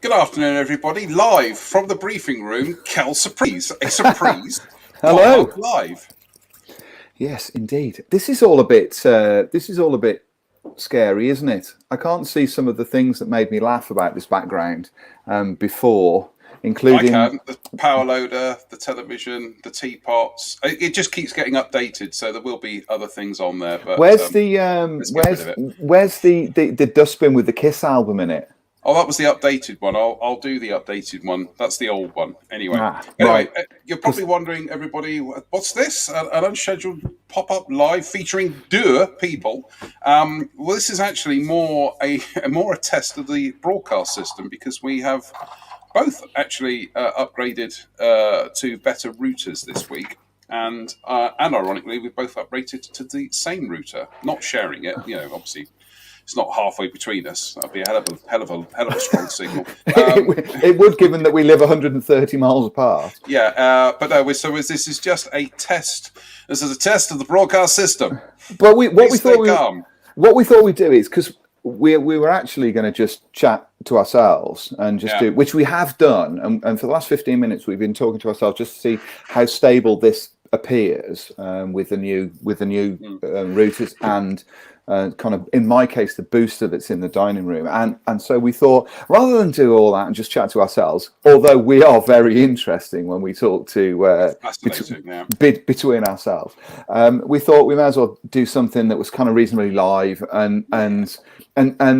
Good afternoon, everybody. Live from the briefing room, Kel Surprise. A surprise. Hello. Live. Yes, indeed. This is all a bit. This is all a bit scary, isn't it? I can't see some of the things that made me laugh about this background before, including. I can. The power loader, the television, the teapots. It just keeps getting updated, so there will be other things on there. But Where's the dustbin with the Kiss album in it? Oh, that was the updated one. I'll do the updated one. That's the old one. Anyway, right. You're probably wondering, everybody, what's this? An unscheduled pop-up live featuring people. Well, this is actually more a test of the broadcast system, because we have both actually upgraded to better routers this week. And ironically, we've both upgraded to the same router, not sharing it. Obviously, it's not halfway between us. That'd be a hell of a strong signal. It would, given that we live 130 miles apart. Yeah, but no. So this is just a test. This is a test of the broadcast system. But what we thought we'd do is, because we were actually going to just chat to ourselves and just do, which we have done, and for the last 15 minutes we've been talking to ourselves just to see how stable this appears with the new routers and. Kind of, in my case, the booster that's in the dining room. And so we thought, rather than do all that and just chat to ourselves, although we are very interesting when we talk to between ourselves, we thought we might as well do something that was kind of reasonably live and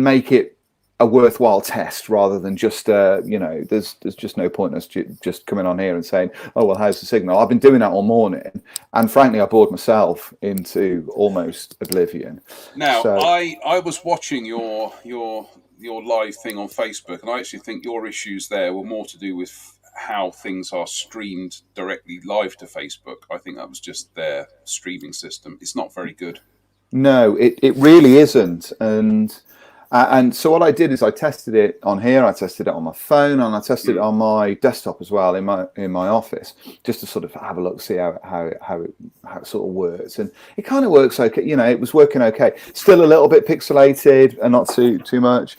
make it a worthwhile test, rather than just there's just no point in us just coming on here and saying, oh well, how's the signal? I've been doing that all morning, and frankly I bored myself into almost oblivion. Now, I was watching your live thing on Facebook, and I actually think your issues there were more to do with how things are streamed directly live to Facebook. I think that was just their streaming system. It's not very good. No, it really isn't. And so what I did is I tested it on here, I tested it on my phone, and I tested it on my desktop as well in my office, just to sort of have a look, see how it sort of works. And it kind of works okay. It was working okay. Still a little bit pixelated and not too much.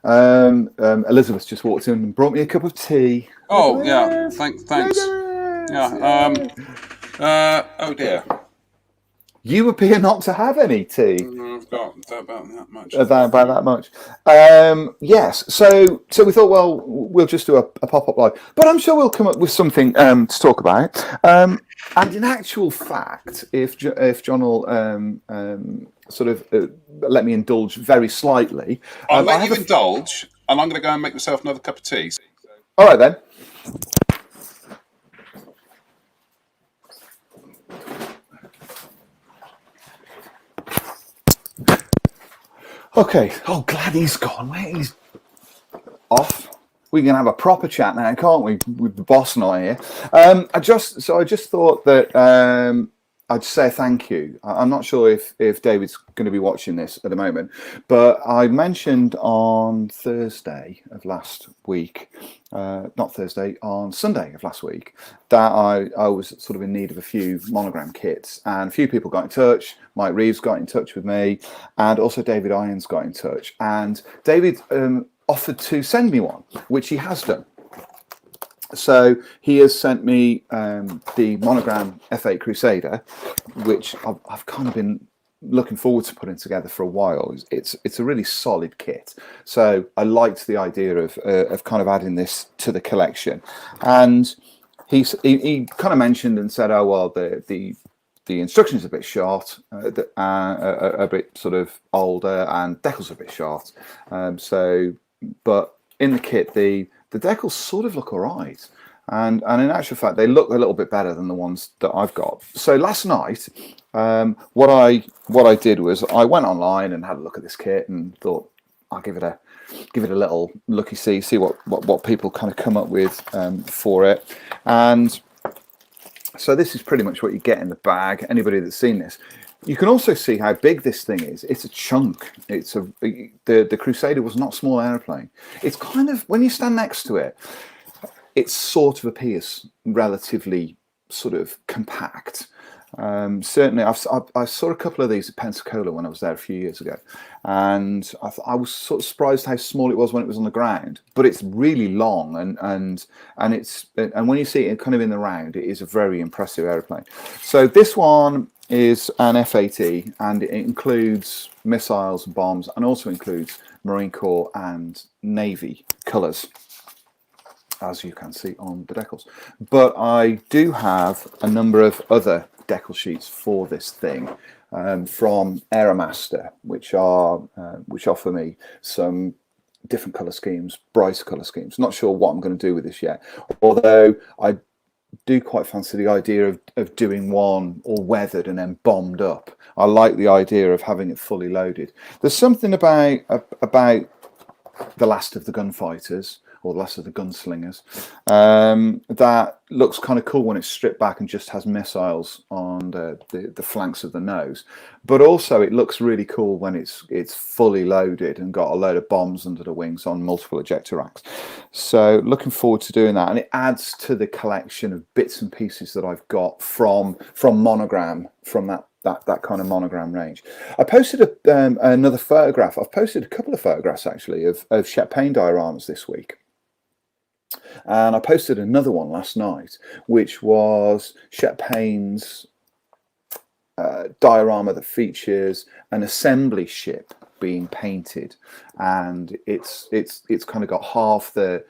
Elizabeth just walked in and brought me a cup of tea. Oh yeah, thanks. Yeah. Oh dear. You appear not to have any tea. I've got about that much. About that much. Yes. So we thought, well, we'll just do a pop-up live. But I'm sure we'll come up with something to talk about. And in actual fact, if John will sort of let me indulge very slightly. I'll let you indulge, and I'm going to go and make myself another cup of tea. All right, then. Okay. Oh, glad he's gone. Wait, he's off. We can have a proper chat now, can't we? With the boss not here. I just thought that I'd say thank you. I'm not sure if David's going to be watching this at the moment, but I mentioned on Thursday of last week, on Sunday of last week, that I was sort of in need of a few Monogram kits, and a few people got in touch. Mike Reeves got in touch with me, and also David Irons got in touch. And David offered to send me one, which he has done. So he has sent me the Monogram F8 Crusader, which I've kind of been looking forward to putting together for a while. It's a really solid kit. So I liked the idea of kind of adding this to the collection. And he kind of mentioned and said, oh well, the instructions are a bit short, a bit sort of older, and decals are a bit short. But in the kit, the decals sort of look all right. And in actual fact, they look a little bit better than the ones that I've got. So last night, what I did was I went online and had a look at this kit and thought I'll give it a little looky see what people kind of come up with for it. And so this is pretty much what you get in the bag. Anybody that's seen this, you can also see how big this thing is. It's a chunk. The Crusader was not a small airplane. It's kind of, when you stand next to it, it sort of appears relatively sort of compact. Certainly, I saw a couple of these at Pensacola when I was there a few years ago, and I was sort of surprised how small it was when it was on the ground. But it's really long, and when you see it kind of in the round, it is a very impressive aeroplane. So this one is an F-80, and it includes missiles and bombs, and also includes Marine Corps and Navy colours, as you can see on the decals. But I do have a number of other decal sheets for this thing from Aeromaster, which offer me some different color schemes, brighter color schemes. Not sure what I'm going to do with this yet, although I do quite fancy the idea of doing one all weathered and then bombed up. I like the idea of having it fully loaded. There's something about The Last of the Gunfighters, or The Last of the Gunslingers, that looks kind of cool when it's stripped back and just has missiles on the flanks of the nose. But also it looks really cool when it's fully loaded and got a load of bombs under the wings on multiple ejector racks. So looking forward to doing that. And it adds to the collection of bits and pieces that I've got from Monogram, from that kind of Monogram range. I posted another photograph. I've posted a couple of photographs actually of Shep Payne dioramas this week. And I posted another one last night, which was Shep Payne's diorama that features an assembly ship being painted, and it's kind of got half the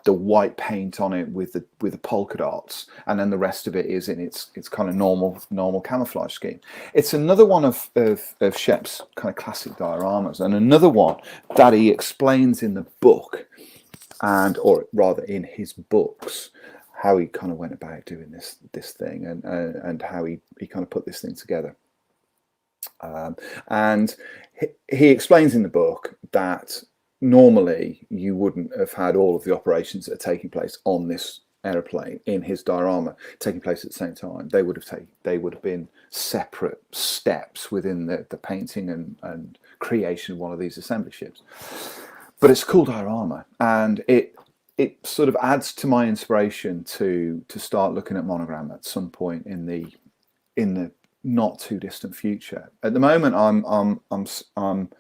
white paint on it with the polka dots, and then the rest of it is in its kind of normal camouflage scheme. It's another one of Shep's kind of classic dioramas, and another one that he explains in the book, or rather in his books, how he kind of went about doing this thing, and how he kind of put this thing together. And he explains in the book that normally you wouldn't have had all of the operations that are taking place on this aeroplane in his diorama taking place at the same time. They would have been separate steps within the painting and creation of one of these assembly ships. But it's a cool diorama, and it sort of adds to my inspiration to start looking at Monogram at some point in the not too distant future. At the moment, I'm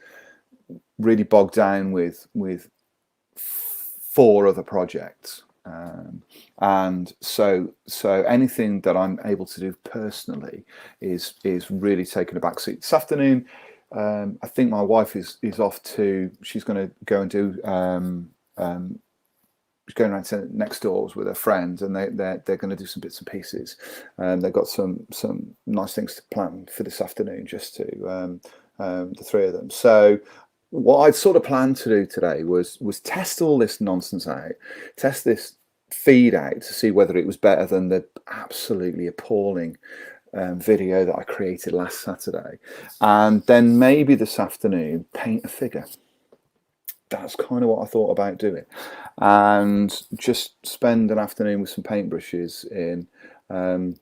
really bogged down with 4 other projects, and so anything that I'm able to do personally is really taking a backseat. This afternoon, I think my wife is off to. She's going to go and do. She's going around to next doors with her friends, and they're going to do some bits and pieces. They've got some nice things to plan for this afternoon, just to the 3 of them. So what I'd sort of planned to do today was test all this nonsense out, test this feed out to see whether it was better than the absolutely appalling video that I created last Saturday, and then maybe this afternoon paint a figure. That's kind of what I thought about doing, and just spend an afternoon with some paintbrushes in, and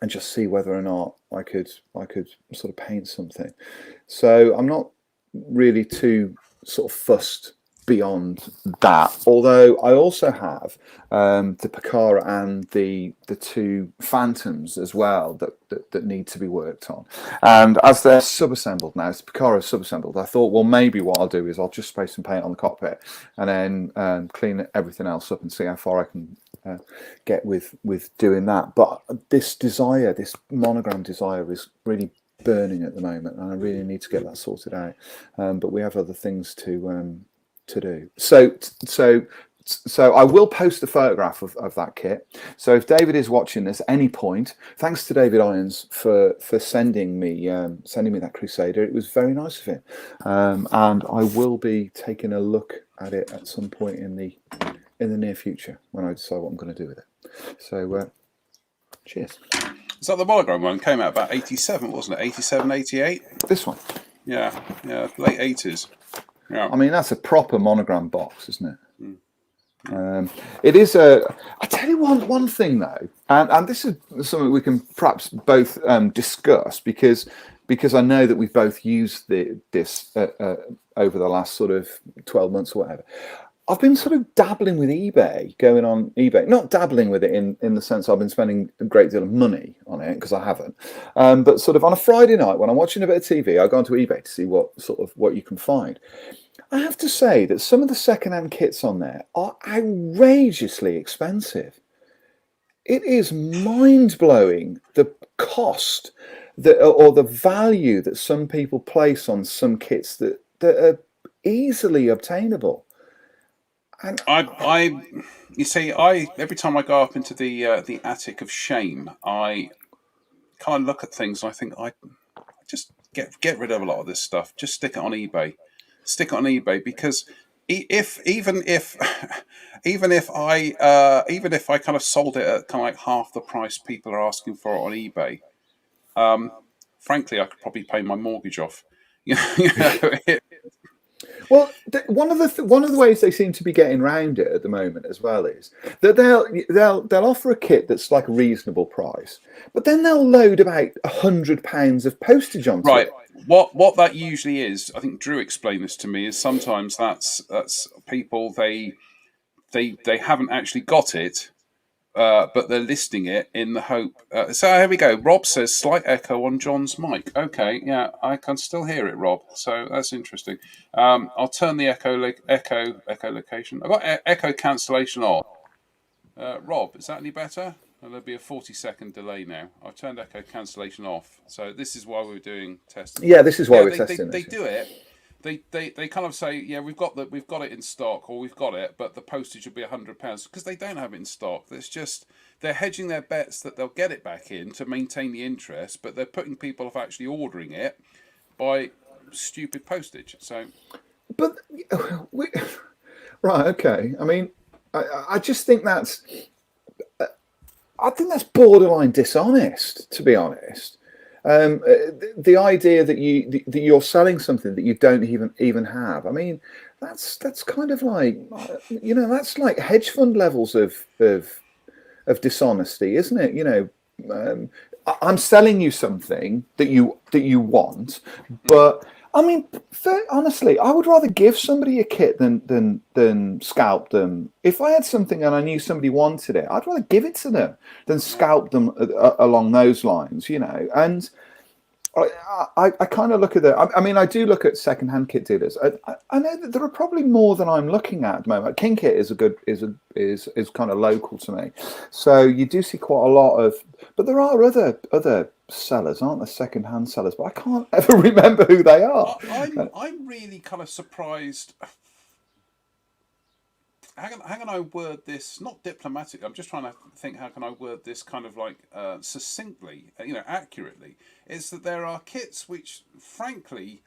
just see whether or not I could sort of paint something. So I'm not really too sort of fussed beyond that, although I also have the Picara and the 2 Phantoms as well that need to be worked on, and as they're sub-assembled now, as the Picara is sub-assembled, I thought, well, maybe what I'll do is I'll just spray some paint on the cockpit and then clean everything else up and see how far I can get with doing that. But this Monogram desire is really burning at the moment, and I really need to get that sorted out, but we have other things to do. So I will post a photograph of that kit. So if David is watching this at any point, thanks to David Irons for sending me that Crusader. It was very nice of him, and I will be taking a look at it at some point in the near future when I decide what I'm going to do with it. So cheers. So the Monogram one came out about 87, wasn't it? 87, 88? This one? Yeah, late 80s. Yeah. I mean, that's a proper Monogram box, isn't it? It is I tell you one thing though, and this is something we can perhaps both discuss, because I know that we've both used this over the last sort of 12 months or whatever. I've been sort of dabbling with eBay, going on eBay, not dabbling with it in the sense I've been spending a great deal of money on it, because I haven't. But sort of on a Friday night when I'm watching a bit of TV, I go onto eBay to see what you can find. I have to say that some of the second-hand kits on there are outrageously expensive. It is mind-blowing the cost or the value that some people place on some kits that are easily obtainable. And you see, every time I go up into the attic of shame, I kind of look at things and I think I just get rid of a lot of this stuff. Just stick it on eBay. Stick it on eBay, because even if I kind of sold it at kind of like half the price people are asking for it on eBay, frankly, I could probably pay my mortgage off. Well, one of the ways they seem to be getting around it at the moment as well is that they'll offer a kit that's like a reasonable price, but then they'll load about £100 of postage onto it. What that usually is, I think Drew explained this to me, is sometimes that's people they haven't actually got it, but they're listing it in the hope. So here we go. Rob says slight echo on John's mic. Okay, yeah, I can still hear it, Rob. So that's interesting. I'll turn the echo location. I've got echo cancellation on. Rob, is that any better? Well, there'll be a 40-second delay now. I've turned echo cancellation off. So this is why we're doing testing. Yeah, this is why we're testing. They do it. They kind of say, yeah, we've got it in stock, or we've got it, but the postage will be £100, because they don't have it in stock. It's just they're hedging their bets that they'll get it back in to maintain the interest, but they're putting people off actually ordering it by stupid postage. So, but right, okay. I mean, I just think that's borderline dishonest, to be honest. The idea that you're selling something that you don't even have. I mean, that's kind of like, that's like hedge fund levels of dishonesty, isn't it? I'm selling you something that you want, but I mean, honestly, I would rather give somebody a kit than scalp them. If I had something and I knew somebody wanted it, I'd rather give it to them than scalp them along those lines, And I kind of look at I do look at second-hand kit dealers. I know that there are probably more than I'm looking at the moment. King Kit is is kind of local to me, so you do see quite a lot of. But there are other sellers, aren't there? Second-hand sellers, but I can't ever remember who they are. I'm really kind of surprised. How can I word this? Not diplomatic. I'm just trying to think. How can I word this kind of like succinctly, accurately? Is that there are kits which, frankly,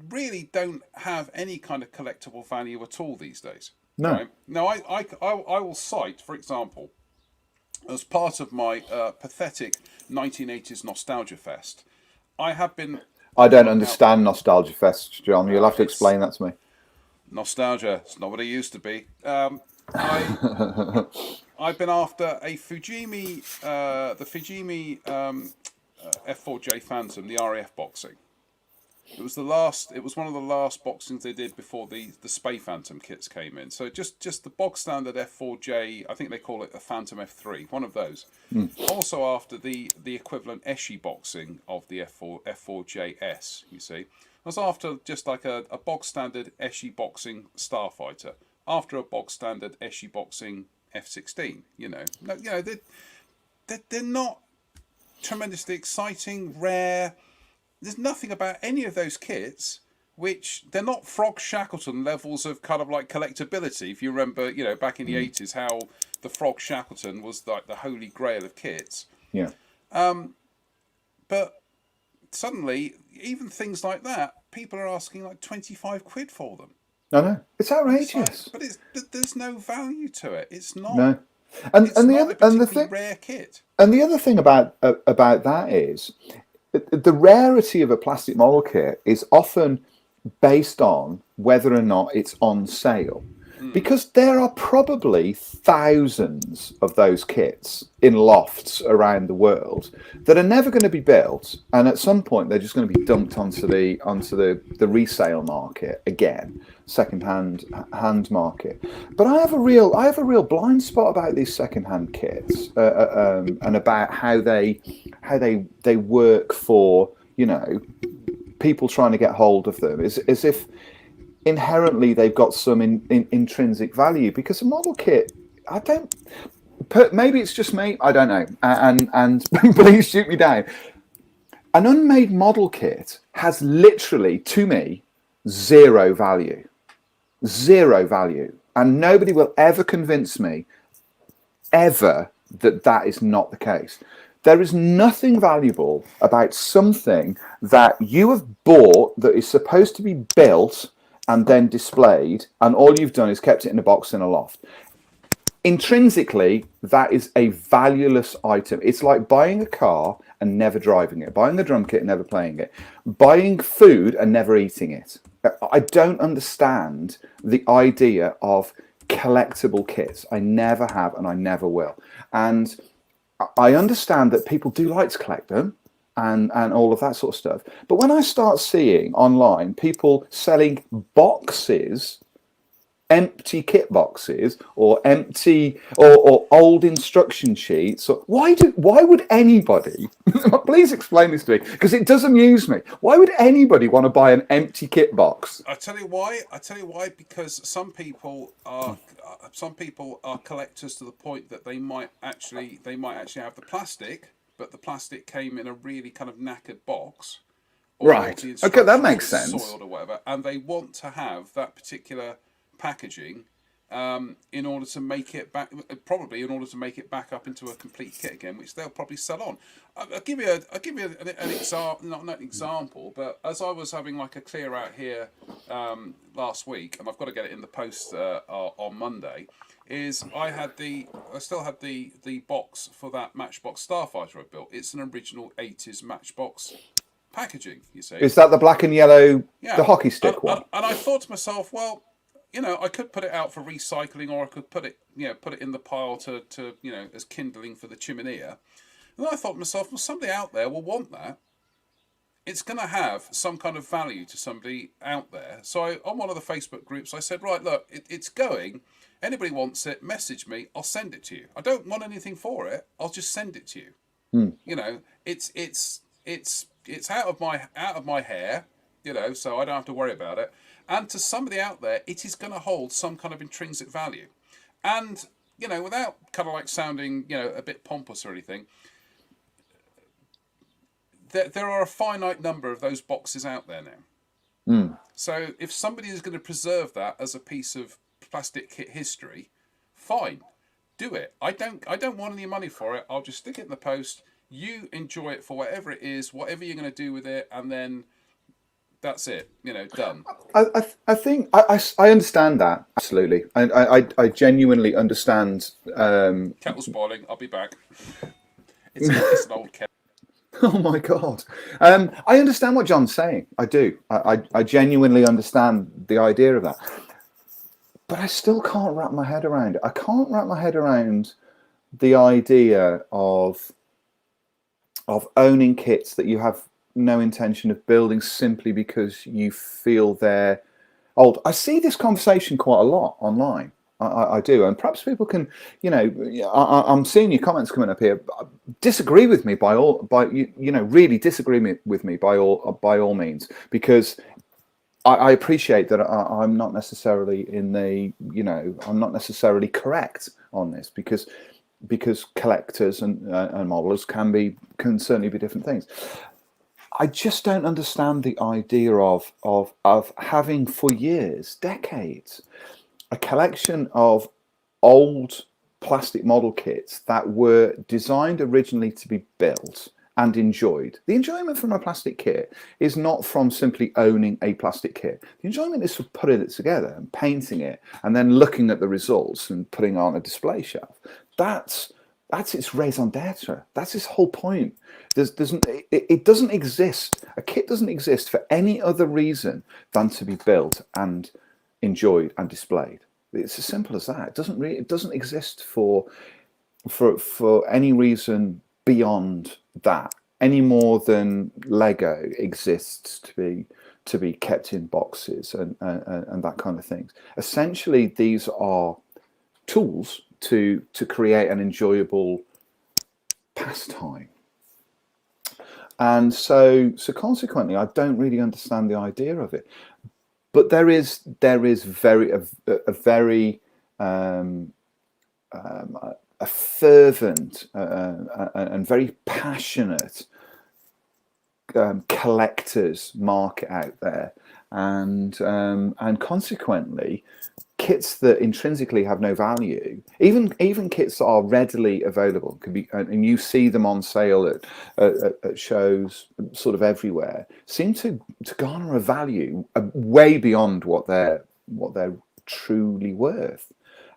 really don't have any kind of collectible value at all these days. No. Right? Now, I will cite, for example, as part of my pathetic 1980s Nostalgia Fest, I have been. I don't understand Nostalgia Fest, John. You'll have to explain that to me. Nostalgia, it's not what it used to be. I've been after a Fujimi, the Fujimi F4J Phantom, the RAF boxing. It was one of the last boxings they did before the Spey Phantom kits came in. So just the bog standard F4J, I think they call it a Phantom F3, one of those. Also after the equivalent Eshi boxing of the F4JS, you see. I was after just like a bog standard Eshi boxing Starfighter, after a bog standard Eshi boxing F16. They're not tremendously exciting, rare. There's nothing about any of those kits which they're not Frog Shackleton levels of kind of like collectability. If you remember, back in the 80s, how the Frog Shackleton was like the holy grail of kits. Yeah. But suddenly, even things like that, people are asking like 25 quid for them. I know, it's outrageous. But there's no value to it. It's not. No. And the rare kit. And the other thing about that is the rarity of a plastic model kit is often based on whether or not it's on sale. because there are probably thousands of those kits in lofts around the world that are never going to be built, and at some point they're just going to be dumped onto the resale market again, second hand market. But I have a real blind spot about these second hand kits, and about how they work for, people trying to get hold of them, is as if inherently they've got some intrinsic value, because a model kit, maybe it's just me, I don't know, and please shoot me down. An unmade model kit has literally, to me, zero value, and nobody will ever convince me ever that is not the case. There is nothing valuable about something that you have bought that is supposed to be built and then displayed, and all you've done is kept it in a box in a loft. Intrinsically, that is a valueless item. It's like buying a car and never driving it, buying a drum kit and never playing it, buying food and never eating it. I don't understand the idea of collectible kits. I never have, and I never will. And I understand that people do like to collect them and all of that sort of stuff. But when I start seeing online people selling boxes, empty kit boxes, or empty or old instruction sheets, why would anybody, please explain this to me, because it does amuse me, why would anybody want to buy an empty kit box? I tell you why, because some people are collectors to the point that they might actually have the plastic, but the plastic came in a really kind of knackered box, right? Okay, that makes sense. Soiled or whatever, and they want to have that particular packaging in order to make it back, probably in order to make it back up into a complete kit again, which they'll probably sell on. I'll give you an example, not an example, but as I was having like a clear out here last week, and I've got to get it in the post on Monday, is I still had the box for that Matchbox Starfighter I built. It's an original 80s Matchbox packaging, you see. Is that the black and yellow, the hockey stick one? And I thought to myself, well, I could put it out for recycling, or I could put it in the pile to as kindling for the chimney. And then I thought to myself, well, somebody out there will want that. It's going to have some kind of value to somebody out there. So on one of the Facebook groups, I said, right, look, it's going. Anybody wants it, message me. I'll send it to you. I don't want anything for it. I'll just send it to you. It's out of my hair. So I don't have to worry about it. And to somebody out there, it is going to hold some kind of intrinsic value. And, without kind of like sounding, a bit pompous or anything, there are a finite number of those boxes out there now. So if somebody is going to preserve that as a piece of plastic kit history, fine, do it. I don't want any money for it. I'll just stick it in the post. You enjoy it for whatever it is, whatever you're going to do with it, and then that's it, done. I think I understand that, absolutely. I genuinely understand. Kettle's boiling. I'll be back. It's an old kettle. Oh my God. I understand what John's saying. I do. I genuinely understand the idea of that. But I still can't wrap my head around it. I can't wrap my head around the idea of owning kits that you have no intention of building simply because you feel they're old. I see this conversation quite a lot online. I do, and perhaps people can, I'm seeing your comments coming up here. Disagree with me really disagree with me by all means, because I appreciate that I'm not necessarily I'm not necessarily correct on this, because collectors and modelers can certainly be different things. I just don't understand the idea of having for years, decades, a collection of old plastic model kits that were designed originally to be built and enjoyed. The enjoyment from a plastic kit is not from simply owning a plastic kit. The enjoyment is from putting it together and painting it and then looking at the results and putting it on a display shelf. That's its raison d'etre. That's its whole point. It doesn't exist. A kit doesn't exist for any other reason than to be built and enjoyed and displayed. It's as simple as that. It doesn't exist for any reason beyond that, any more than Lego exists to be kept in boxes and that kind of things. Essentially, these are tools to create an enjoyable pastime. And so consequently, I don't really understand the idea of it. But there is a very a fervent and very passionate collectors market out there, and consequently, kits that intrinsically have no value, even kits that are readily available, can be, and you see them on sale at shows sort of everywhere, seem to garner a value way beyond what they're truly worth.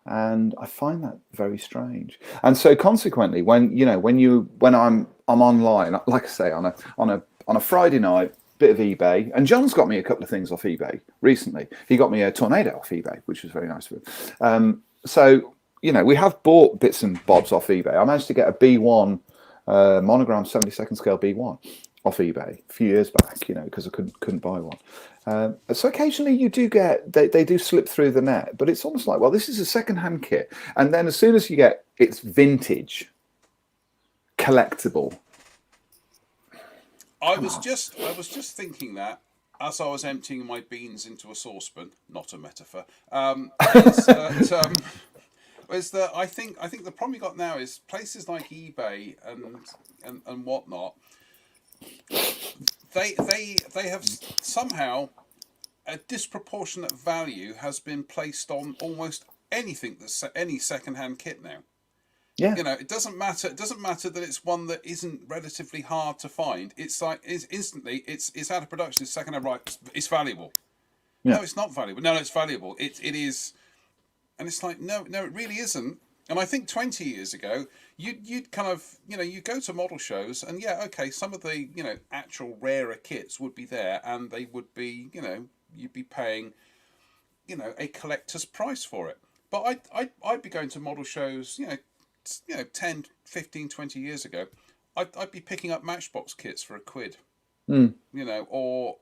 And I find that very strange. And so consequently, when I'm online, like I say, on a Friday night, bit of eBay, and John's got me a couple of things off eBay recently. He got me a Tornado off eBay, which was very nice of him. So we have bought bits and bobs off eBay. I managed to get a B1 monogram 72nd scale B1 off eBay a few years back, because I couldn't buy one. So occasionally you do get they do slip through the net, but it's almost like, well, this is a second-hand kit, and then as soon as you get it's vintage, collectible. I was just thinking that as I was emptying my beans into a saucepan, not a metaphor. Is that I think the problem you got now is places like eBay and whatnot. They have somehow a disproportionate value has been placed on almost anything that's any second-hand kit now. Yeah. It doesn't matter. It doesn't matter that it's one that isn't relatively hard to find. It's like instantly it's out of production. It's second-hand, right? It's valuable. Yeah. No, it's not valuable. No, it's valuable. It is, and it's like no, it really isn't. And I think 20 years ago, you'd kind of you go to model shows and some of the actual rarer kits would be there and they would be you'd be paying a collector's price for it. But I'd be going to model shows 10, 15, 20 years ago, I'd be picking up Matchbox kits for £1, or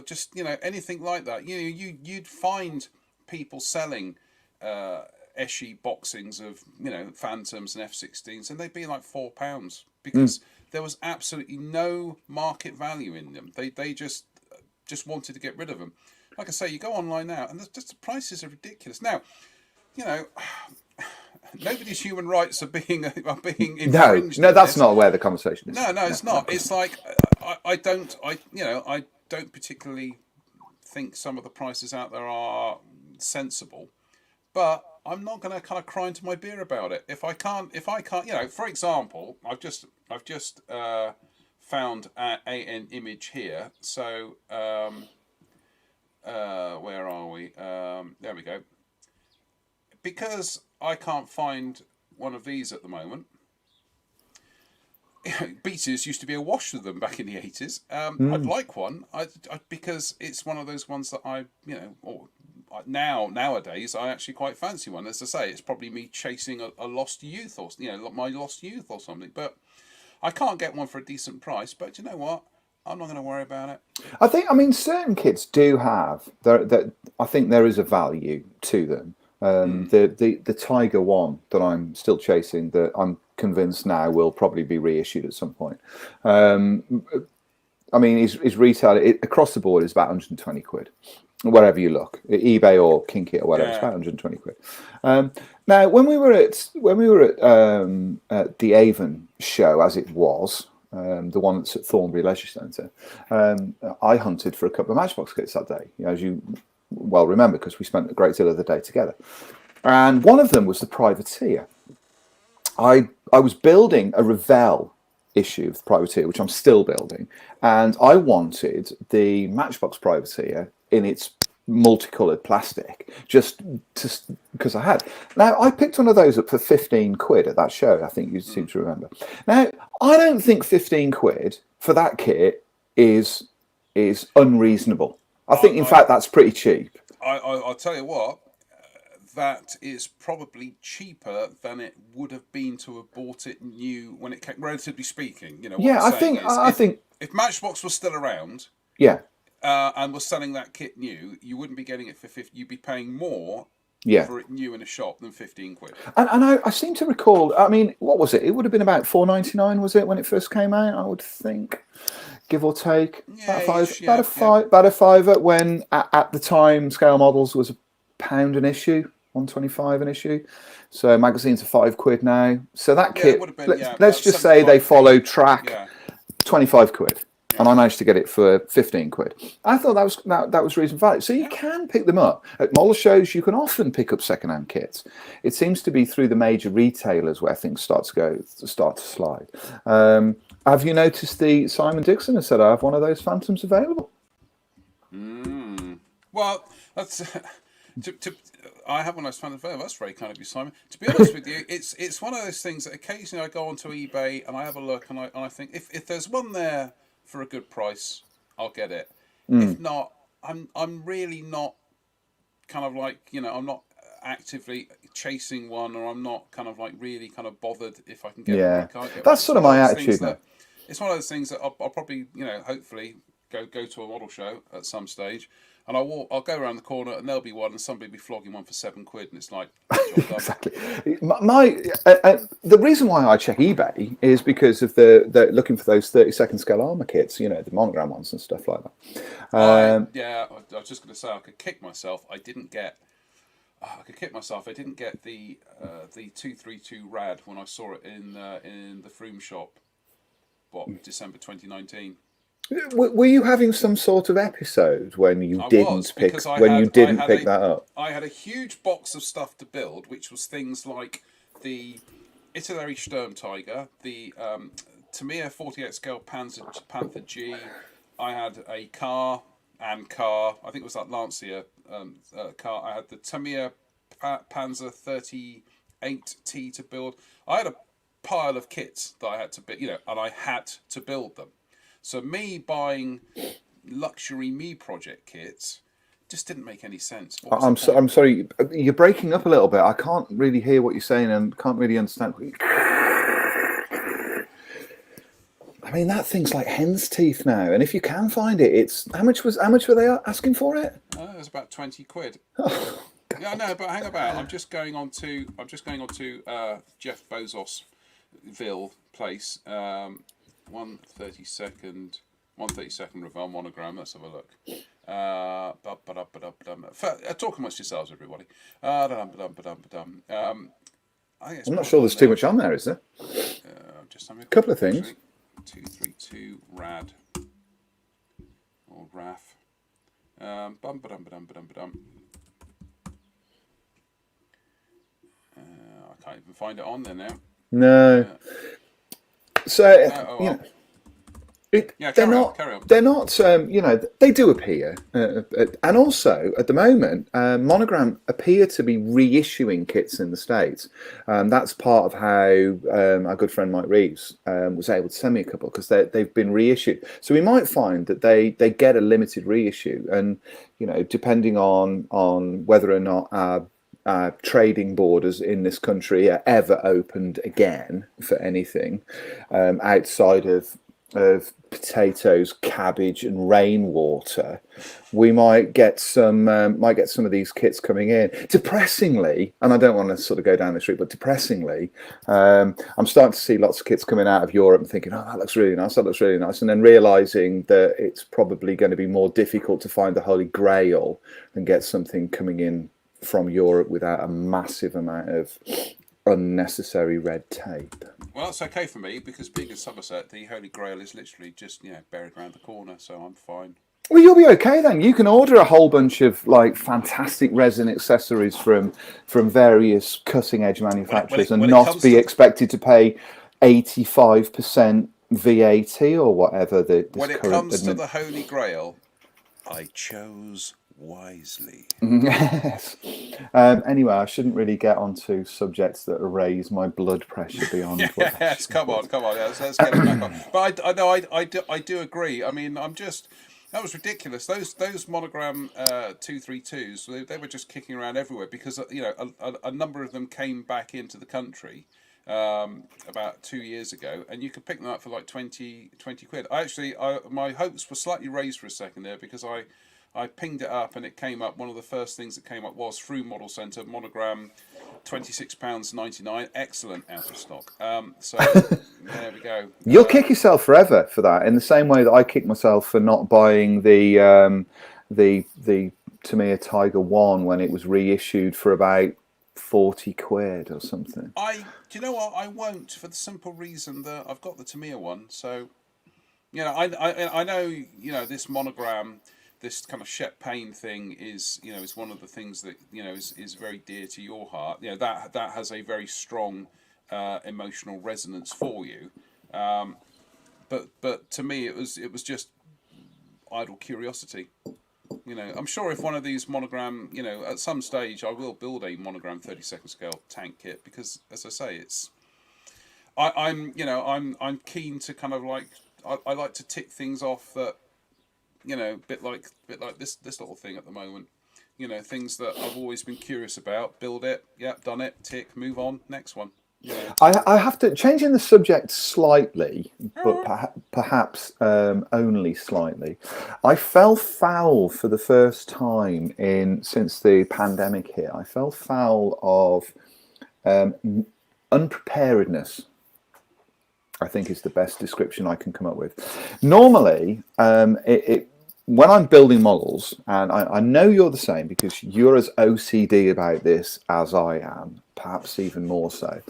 just anything like that. You'd find people selling Eschi boxings of Phantoms and F-16s, and they'd be like £4 because there was absolutely no market value in them. They just wanted to get rid of them. Like I say, you go online now, and the prices are ridiculous. Now, nobody's human rights are being infringed. No, that's not where the conversation is. No, it's not. It's like I don't particularly think some of the prices out there are sensible, but I'm not going to kind of cry into my beer about it. If I can't, for example, I've just found an image here. So where are we? There we go. Because I can't find one of these at the moment. Beaters used to be awash with them back in the 80s. I'd like one, because it's one of those ones that nowadays I actually quite fancy one. As I say, it's probably me chasing a lost youth, or my lost youth or something. But I can't get one for a decent price. But you know what? I'm not going to worry about it. I mean, certain kits do have that. I think there is a value to them. The Tiger one that I'm still chasing, that I'm convinced now will probably be reissued at some point. I mean, his retail across the board is about 120 quid, wherever you look, eBay or Kinky or whatever. It's about 120 quid. Now, when we were at the Avon show, as it was, the one that's at Thornbury Leisure Centre, I hunted for a couple of Matchbox kits that day, as you well remember, because we spent a great deal of the day together. And one of them was the Privateer. I was building a Revell issue of the Privateer, which I'm still building, and I wanted the Matchbox Privateer in its multicoloured plastic, just because I had. Now, I picked one of those up for 15 quid at that show, I think you seem to remember. Now, I don't think 15 quid for that kit is unreasonable. I think, in fact, that's pretty cheap. I'll tell you what, that is probably cheaper than it would have been to have bought it new when it came, relatively speaking. What Yeah, I'm saying is, I think, if Matchbox was still around yeah, and was selling that kit new, you wouldn't be getting it for 50. You'd be paying more yeah. for it new in a shop than 15 quid. And I seem to recall, I mean, what was it? It would have been about £4.99, was it, when it first came out? I would think, give or take, Yeah, about a fiver. When at the time, scale models was £1 an issue, 1.25 an issue. So magazines are £5 now. So that Yeah, kit, it would have been, let's just say they 75p. follow track, Yeah. 25 quid. And I managed to get it for 15 quid. I thought that was reasonable value. So you can pick them up. At model shows, you can often pick up second-hand kits. It seems to be through the major retailers where things start to slide. Have you noticed the Simon Dixon has said, I have one of those Phantoms available? Well, that's... I have one of those Phantoms available. That's very kind of you, Simon. To be honest with you, it's one of those things that occasionally I go onto eBay and I have a look and I think, if there's one there for a good price, I'll get it. If not, I'm really not kind of like, I'm not actively chasing one, or I'm not kind of like really kind of bothered if I can get one or I can't get one. That's sort of my attitude now. It's one of those things that I'll probably, hopefully go to a model show at some stage, and I'll go around the corner and there'll be one, and somebody will be flogging one for £7, and it's like, exactly. The reason why I check eBay is because of the looking for those 30-second scale armor kits, the monogram ones and stuff like that. I was just going to say I could kick myself. I didn't get the 232 Rad when I saw it in the Froome shop. December 2019. Were you having some sort of episode when you didn't pick that up? I had a huge box of stuff to build, which was things like the Italeri Sturmtiger, the Tamiya 48 scale Panther G. I had a car. I think it was that Lancia car. I had the Tamiya Panzer 38T to build. I had a pile of kits that I had to build, and I had to build them. So me buying luxury Me Project kits just didn't make any sense. I'm sorry, you're breaking up a little bit. I can't really hear what you're saying and can't really understand. I mean, that thing's like hen's teeth now, and if you can find it, it's how much were they asking for it? It was about 20 quid. Yeah, no, but hang about. I'm just going on to Jeff Bezos' Ville place. 132nd Revell monogram. Let's have a look. Talk amongst yourselves, everybody. I'm not sure there's too much on there, is there? Just a couple of things. 232 Rad or RAF. I can't even find it on there now. No. So they're not. They do appear, and also at the moment, Monogram appear to be reissuing kits in the States. That's part of how our good friend Mike Reeves was able to send me a couple, because they've been reissued. So we might find that they get a limited reissue, and depending on whether or not our trading borders in this country are ever opened again for anything outside of potatoes, cabbage, and rainwater, we might get some of these kits coming in. Depressingly, and I don't want to sort of go down this route, but depressingly, I'm starting to see lots of kits coming out of Europe and thinking, oh, that looks really nice, and then realizing that it's probably going to be more difficult to find the Holy Grail and get something coming in from Europe without a massive amount of unnecessary red tape. Well, that's okay for me, because being in Somerset, the Holy Grail is literally just buried around the corner, so I'm fine. Well, you'll be okay then. You can order a whole bunch of fantastic resin accessories from various cutting edge manufacturers and not be expected to pay 85% VAT or whatever. When it comes to the Holy Grail, I chose wisely. Yes. Anyway, I shouldn't really get onto subjects that raise my blood pressure beyond. Yes, come on. Let's get it back on. But I do agree. I mean, I'm just That was ridiculous. Those monogram 232s, they were just kicking around everywhere because a number of them came back into the country about 2 years ago, and you could pick them up for like 20 quid. My hopes were slightly raised for a second there because I pinged it up and it came up. One of the first things that came up was through Model Centre monogram, £26.99. Excellent, out of stock. So there we go. You'll kick yourself forever for that, in the same way that I kick myself for not buying the Tamiya Tiger One when it was reissued for about 40 quid or something. Do you know what? I won't, for the simple reason that I've got the Tamiya one. So I know this monogram, this kind of Shep Payne thing is one of the things that is very dear to your heart. That has a very strong emotional resonance for you. But to me, it was just idle curiosity. I'm sure if one of these monogram, at some stage I will build a monogram 32nd scale tank kit because, as I say, I'm keen to kind of like I like to tick things off that bit like this little thing at the moment. Things that I've always been curious about. Build it, yep, done it, tick, move on, next one. I have to changing the subject slightly, but perhaps only slightly. I fell foul for the first time since the pandemic hit. I fell foul of unpreparedness. I think is the best description I can come up with. Normally, when I'm building models, and I know you're the same because you're as OCD about this as I am, perhaps even more so.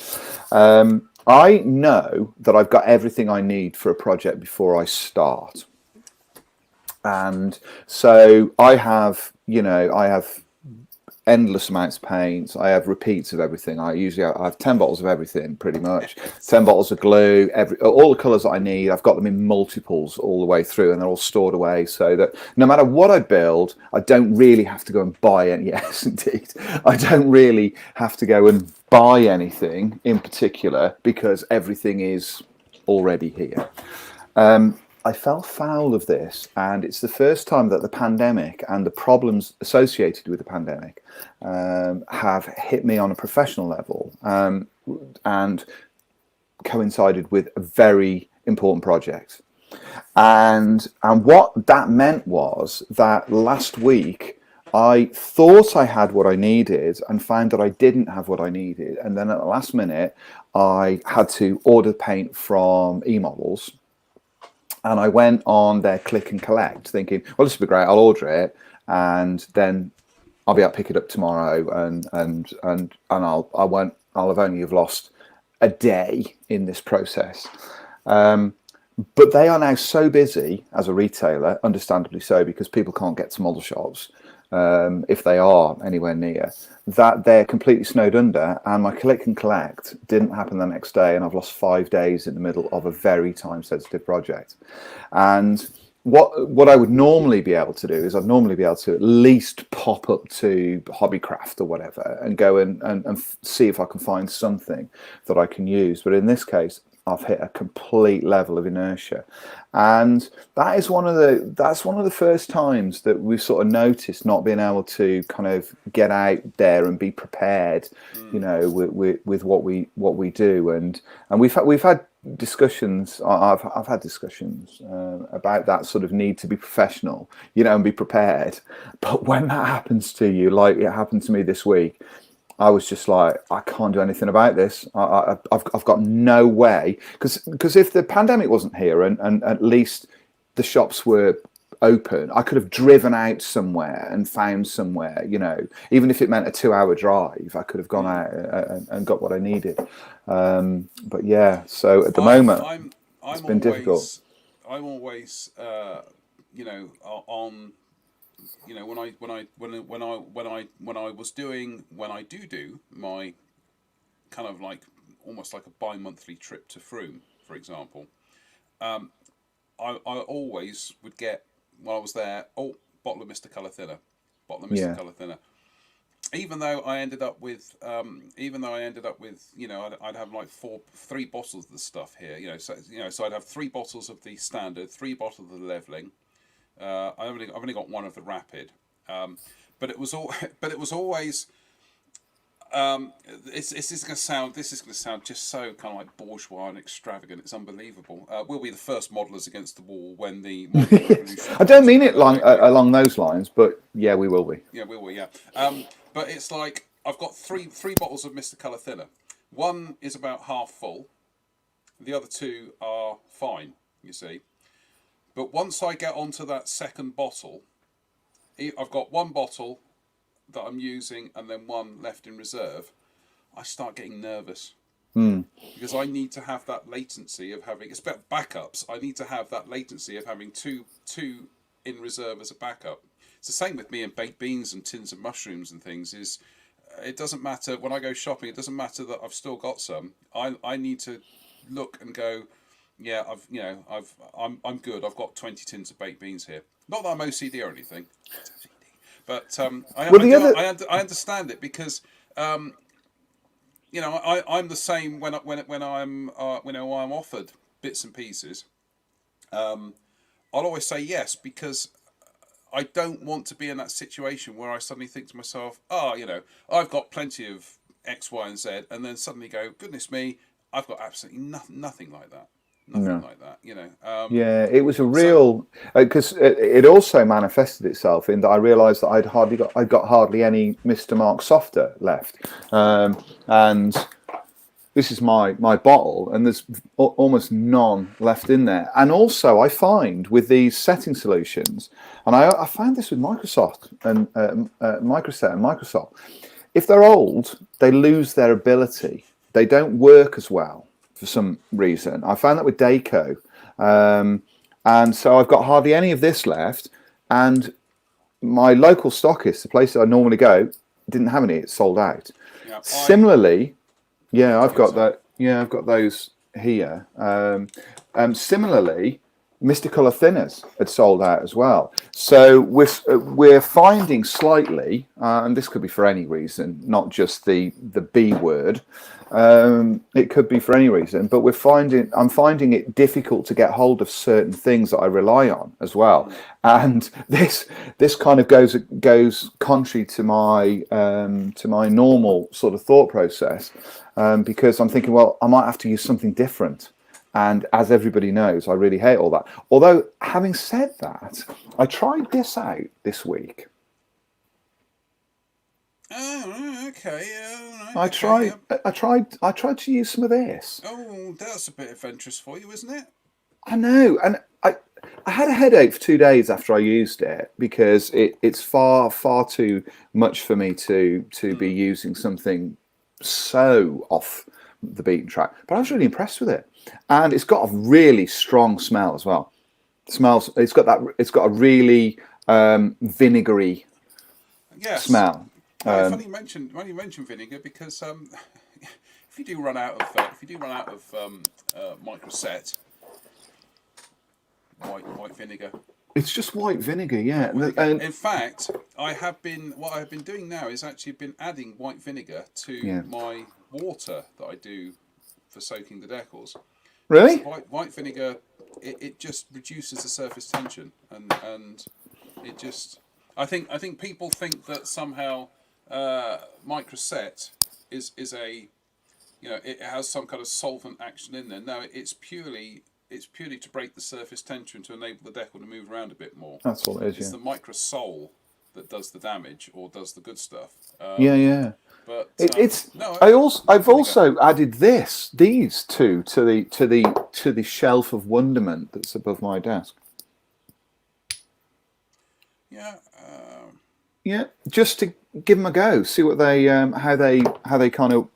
I know that I've got everything I need for a project before I start. And so I have endless amounts of paints. I have repeats of everything. I have 10 bottles of everything, pretty much. 10 bottles of glue, all the colours that I need. I've got them in multiples all the way through, and they're all stored away so that no matter what I build, I don't really have to go and buy any. Yes, indeed. I don't really have to go and buy anything in particular because everything is already here. I fell foul of this, and it's the first time that the pandemic and the problems associated with the pandemic have hit me on a professional level and coincided with a very important project. And what that meant was that last week I thought I had what I needed and found that I didn't have what I needed. And then at the last minute, I had to order paint from eModels. And I went on their click and collect thinking, well, this will be great. I'll order it and then I'll be able to pick it up tomorrow and I'll have only lost a day in this process. But they are now so busy as a retailer, understandably so, because people can't get to model shops if they are anywhere near, that they're completely snowed under, and my click and collect didn't happen the next day, and I've lost 5 days in the middle of a very time sensitive project. And what I would normally be able to do is I'd normally be able to at least pop up to Hobbycraft or whatever and go and see if I can find something that I can use. But in this case, I've hit a complete level of inertia, and that's one of the first times that we've sort of noticed not being able to kind of get out there and be prepared, with what we do, and we've had discussions. I've had discussions about that sort of need to be professional, and be prepared. But when that happens to you, like it happened to me this week, I was just like, I can't do anything about this. I've got no way, because if the pandemic wasn't here and at least the shops were open, I could have driven out somewhere and found somewhere, even if it meant a 2-hour drive, I could have gone out and got what I needed. But yeah, so at the moment, it's been difficult. I'm always, on. When I do my kind of like almost like a bi-monthly trip to Frome, for example, I always would get, while I was there, bottle of Mr. Colour Thinner. Colour Thinner. Even though I ended up with, I'd have like 3 bottles of the stuff here, so I'd have 3 bottles of the standard, 3 bottles of the leveling, I've only got one of the Rapid, but it was all but it was always. This is going to sound. This is going to sound just so kind of like bourgeois and extravagant. It's unbelievable. We'll be the first modelers against the wall when the model revolution. I don't mean it along those lines, but yeah, we will be. Yeah, we will. Yeah, but it's like I've got three bottles of Mr. Colour Thinner. One is about half full. The other two are fine. You see, but once I get onto that second bottle, I've got one bottle that I'm using and then one left in reserve, I start getting nervous because I need to have that latency of having, it's about backups. I need to have that latency of having two in reserve as a backup. It's the same with me and baked beans and tins of mushrooms and things. Is it doesn't matter when I go shopping. It doesn't matter that I've still got some. I need to look and go, yeah, I'm good. I've got 20 tins of baked beans here. Not that I'm OCD or anything. But I understand it because I'm the same when I'm offered bits and pieces. I'll always say yes because I don't want to be in that situation where I suddenly think to myself, I've got plenty of X, Y, and Z, and then suddenly go, goodness me, I've got absolutely nothing like that. Nothing like that, Yeah, it was a real because it also manifested itself in that I realised that I'd got hardly any Mr. Mark Softer left, and this is my bottle, and there's almost none left in there. And also, I find with these setting solutions, and I found this with Microsoft and Microset and Microsoft, if they're old, they lose their ability. They don't work as well. For some reason, I found that with Dayco, and so I've got hardly any of this left. And my local stockist, the place that I normally go, didn't have any; it's sold out. Yeah, similarly, I've got that. Yeah, I've got those here. Similarly, Mr. Colour Thinners had sold out as well. So we're finding slightly, and this could be for any reason, not just the B word. It could be for any reason, but I'm finding it difficult to get hold of certain things that I rely on as well. And this kind of goes contrary to my normal sort of thought process, because I'm thinking, well, I might have to use something different. And as everybody knows, I really hate all that. Although, having said that, I tried this out this week. Oh, okay. I tried to use some of this. Oh, that's a bit adventurous for you, isn't it? I know, and I had a headache for 2 days after I used it because it's far too much for me to be using something so off the beaten track. But I was really impressed with it, and it's got a really strong smell as well. It's got a really vinegary smell. Funny you mentioned vinegar because if you do run out of Microset white vinegar, it's just white vinegar, yeah. And in fact, what I have been doing now is actually been adding white vinegar to my water that I do for soaking the decals. Really? White vinegar, it just reduces the surface tension, and it just. I think people think that somehow Microset is a, it has some kind of solvent action in there. No, it's purely to break the surface tension to enable the decal to move around a bit more. That's all it is. It's the Microsol that does the damage or does the good stuff. But I've also added these two to the shelf of wonderment that's above my desk. Yeah, just to give them a go, see what they how they kind of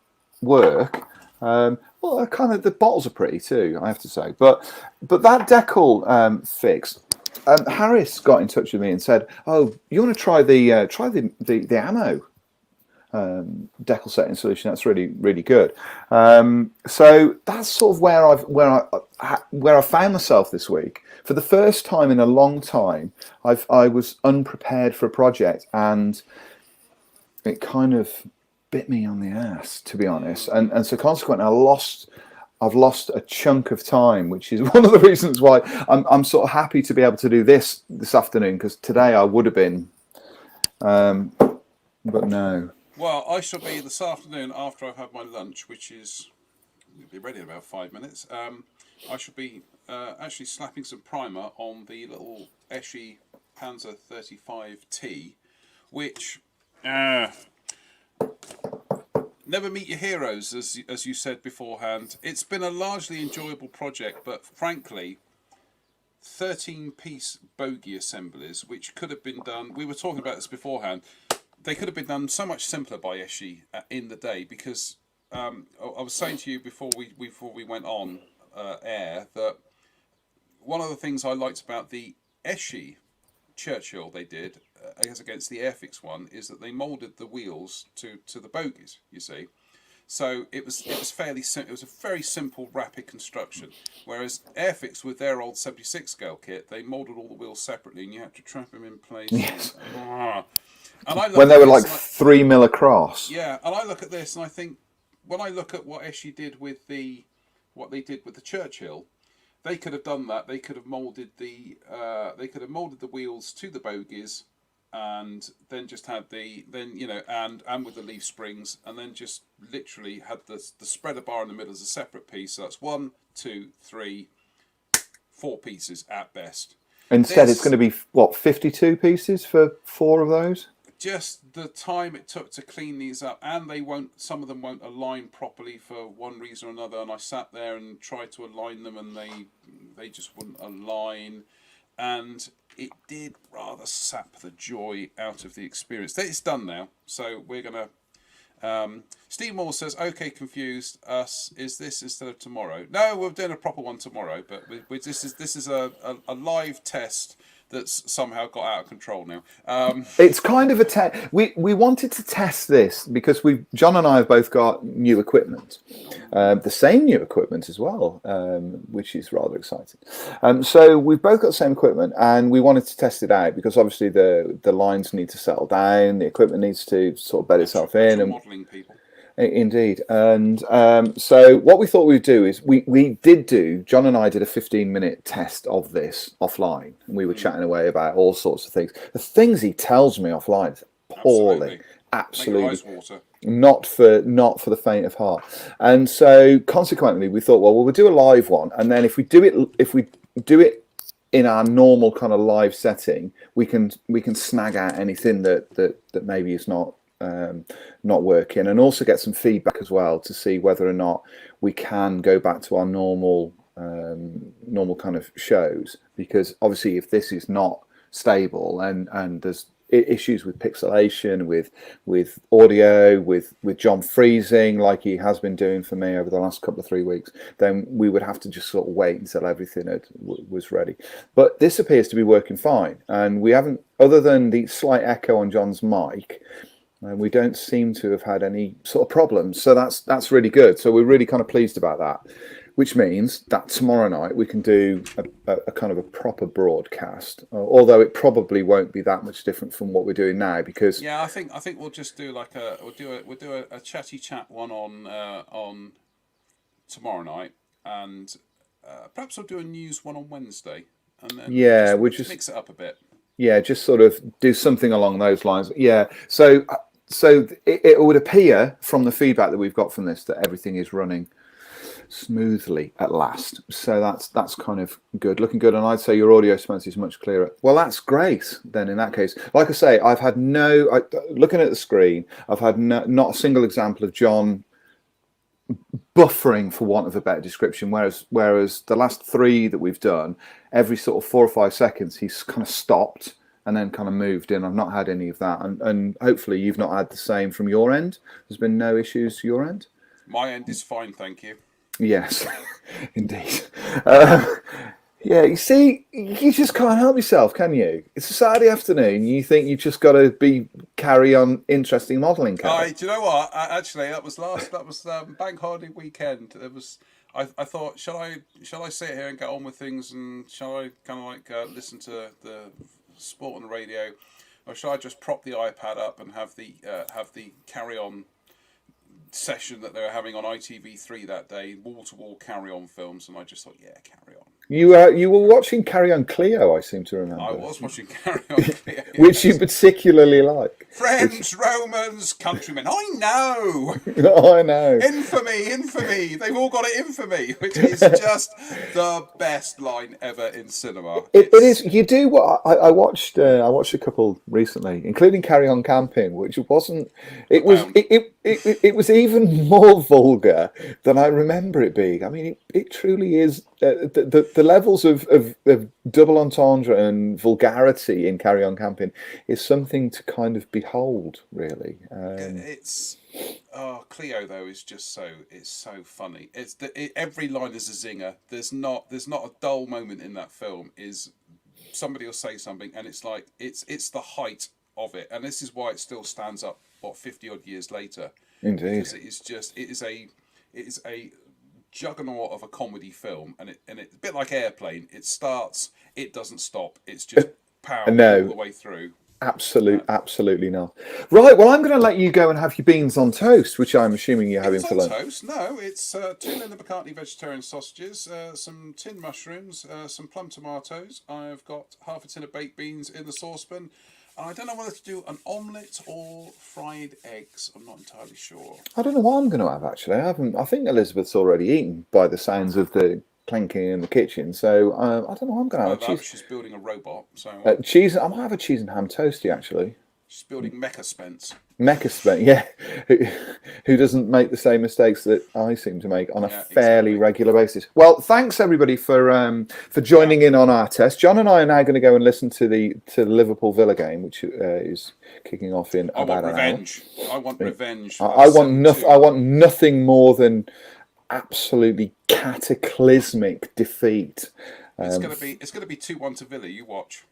work. Well, kind of the bottles are pretty too, I have to say. But that decal fix, Harris got in touch with me and said, "Oh, you want to try the ammo decal setting solution? That's really good." So that's sort of where I found myself this week. For the first time in a long time, I was unprepared for a project, and it kind of bit me on the ass, to be honest. And so consequently, I've lost a chunk of time, which is one of the reasons why I'm sort of happy to be able to do this afternoon, because today I would have been, but no. Well, I shall be this afternoon after I've had my lunch, which is it'll be ready in about 5 minutes. I shall be actually slapping some primer on the little Eschi Panzer 35T, which never meet your heroes, as you said beforehand. It's been a largely enjoyable project, but frankly, 13-piece bogey assemblies, which could have been done. We were talking about this beforehand. They could have been done so much simpler by Eschi in the day, because I was saying to you before we went on air that one of the things I liked about the Eschi Churchill they did as against the Airfix one is that they moulded the wheels to the bogies. You see, so it was fairly it was a very simple, rapid construction. Whereas Airfix with their old 76 scale kit, they moulded all the wheels separately, and you had to trap them in place. Yes. And I When they were like 3 mil across. Yeah, and I look at this and I think, when I look at what Eschi did with what they did with the Churchill, they could have done that. They could have moulded the wheels to the bogies, and then just had and with the leaf springs, and then just literally had the spreader bar in the middle as a separate piece. So that's 1, 2, 3, 4 pieces at best. Instead, it's going to be what, 52 pieces for 4 of those? Just the time it took to clean these up, and some of them won't align properly for one reason or another, and I sat there and tried to align them, and they just wouldn't align, and it did rather sap the joy out of the experience. It's done now, so we're gonna Steve Moore says, okay, confused us, is this instead of tomorrow? No, we're doing a proper one tomorrow, but this is a live test that's somehow got out of control now. It's kind of a test. We wanted to test this because John and I have both got new equipment, the same new equipment as well, which is rather exciting. So we've both got the same equipment, and we wanted to test it out because obviously the lines need to settle down, the equipment needs to sort of bed itself in, and modelling people. Indeed. And so what we thought we'd do is John and I did a 15-minute test of this offline, and we were chatting away about all sorts of things. The things he tells me offline is appalling. Absolutely. Make your eyes water. Not for the faint of heart. And so consequently we thought, well, we'll do a live one, and then if we do it in our normal kind of live setting, we can snag out anything that maybe is not working, and also get some feedback as well to see whether or not we can go back to our normal kind of shows, because obviously if this is not stable and there's issues with pixelation, with audio, with John freezing like he has been doing for me over the last couple of 3 weeks, then we would have to just sort of wait until everything was ready. But this appears to be working fine, and we haven't, other than the slight echo on John's mic, and we don't seem to have had any sort of problems. So that's really good. So we're really kind of pleased about that, which means that tomorrow night we can do a kind of a proper broadcast, although it probably won't be that much different from what we're doing now, because I think we'll just do like we'll do a chatty chat one on tomorrow night, and perhaps we'll do a news one on Wednesday, and then we'll just mix it up a bit. Yeah, just sort of do something along those lines. Yeah, so it would appear from the feedback that we've got from this that everything is running smoothly at last. So that's kind of good, looking good. And I'd say your audio, Spence, is much clearer. Well, that's great. Then in that case, like I say, I've had looking at the screen, I've had not a single example of John buffering, for want of a better description, whereas the last 3 that we've done, every sort of 4 or 5 seconds he's kind of stopped and then kind of moved in. I've not had any of that, and hopefully you've not had the same from your end. There's been no issues to your end? My end is fine, thank you. Yes, indeed. Yeah, you see, you just can't help yourself, can you? It's a Saturday afternoon. You think you've just got to carry on interesting modelling. Do you know what? Actually, that was bank holiday weekend. It was. I thought, shall I sit here and get on with things, and shall I kind of like listen to the sport on the radio, or shall I just prop the iPad up and have the carry on session that they were having on ITV3 that day, wall-to-wall Carry On films, and I just thought, yeah, Carry On. You were watching Carry On Cleo, I seem to remember. I was watching Carry On Cleo, which you particularly like. Friends, Romans, countrymen. I know. I know. Infamy. They've all got it in for me, which is just the best line ever in cinema. It is. You do what I watched. I watched a couple recently, including Carry On Camping, which wasn't. It was. It was even more vulgar than I remember it being. I mean, it truly is. The levels of double entendre and vulgarity in Carry On Camping is something to kind of behold, really. Cleo though is just so funny. Every line is a zinger. There's not a dull moment in that film. Is somebody will say something and it's like it's the height of it, and this is why it still stands up 50 odd years later. Indeed, because it is a juggernaut of a comedy film, and it's a bit like Airplane. It starts, it doesn't stop. It's just power all the way through. Absolutely not. Right, well, I'm going to let you go and have your beans on toast, which I'm assuming you're having for lunch. Toast? No, it's 2 Linda McCartney vegetarian sausages, some tinned mushrooms, some plum tomatoes. I've got half a tin of baked beans in the saucepan. I don't know whether to do an omelette or fried eggs. I'm not entirely sure. I don't know what I'm going to have, actually. I think Elizabeth's already eaten by the sounds of the clanking in the kitchen. So I don't know what I'm going to have. She's building a robot. So cheese. I might have a cheese and ham toasty, actually. She's building Mecha Spence. Yeah. Who doesn't make the same mistakes that I seem to make on a fairly regular basis. Well, thanks everybody for joining in on our test. John and I are now going to go and listen to the Liverpool Villa game, which is kicking off in about an hour. I want revenge. I want nothing more than absolutely cataclysmic defeat. It's going to be 2-1 to Villa. You watch.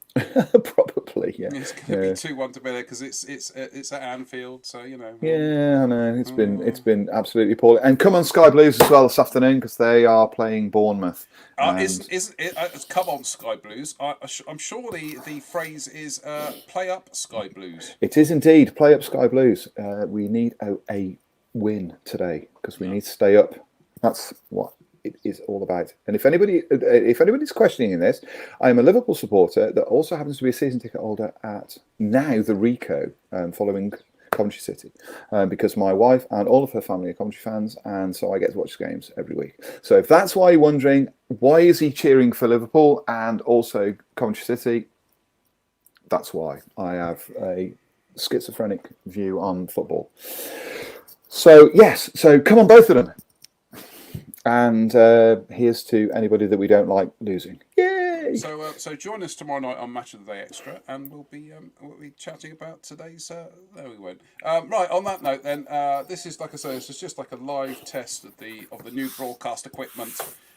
Probably, yeah. It's going to be 2-1 to Villa because it's at Anfield, so you know. Yeah, I know. It's been absolutely appalling. And come on, Sky Blues as well this afternoon because they are playing Bournemouth. Come on, Sky Blues. I'm sure the phrase is play up, Sky Blues. It is indeed play up, Sky Blues. We need a win today because we need to stay up. That's what it is all about. And if anybody's questioning this, I am a Liverpool supporter that also happens to be a season ticket holder at now the Rico, following Coventry City, because my wife and all of her family are Coventry fans, and so I get to watch the games every week. So if that's why you're wondering why is he cheering for Liverpool and also Coventry City, that's why. I have a schizophrenic view on football. So yes, so come on, both of them. And here's to anybody that we don't like losing. Yay! So join us tomorrow night on Match of the Day Extra, and we'll be chatting about today's. No, we won't. Right. On that note, then, this is like I say, this is just like a live test of the new broadcast equipment,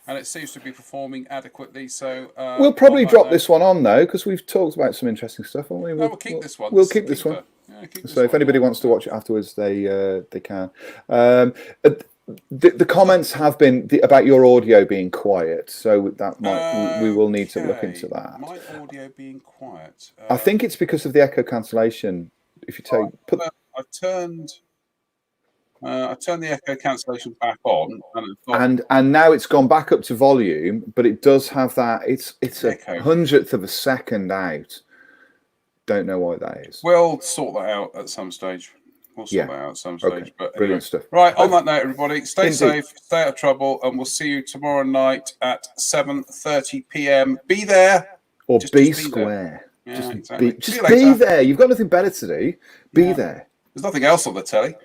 and it seems to be performing adequately. So we'll probably drop this one on though, because we've talked about some interesting stuff, haven't we? We'll keep this one. We'll keep this one. Yeah, so if anybody wants to watch it afterwards, they can. The comments have been about your audio being quiet, so that we will need to look into that. My audio being quiet. I think it's because of the echo cancellation. If you I turned the echo cancellation back on, and now it's gone back up to volume, but it does have that. It's a 100th of a second out. Don't know why that is. We'll sort that out at some stage. We'll sort that out at some stage. Okay. But brilliant stuff. Right, on that note, everybody, stay safe, stay out of trouble, and we'll see you tomorrow night at 7:30 p.m. Be there. Or be square. Yeah, just exactly. just be there. You've got nothing better to do. Be there. There's nothing else on the telly.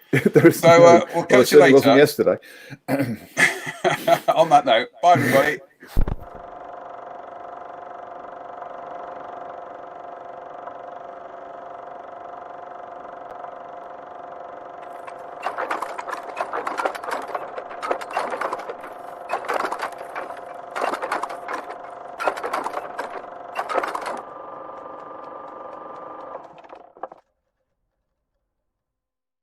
So we'll catch you later. Wasn't yesterday. On that note, bye, everybody.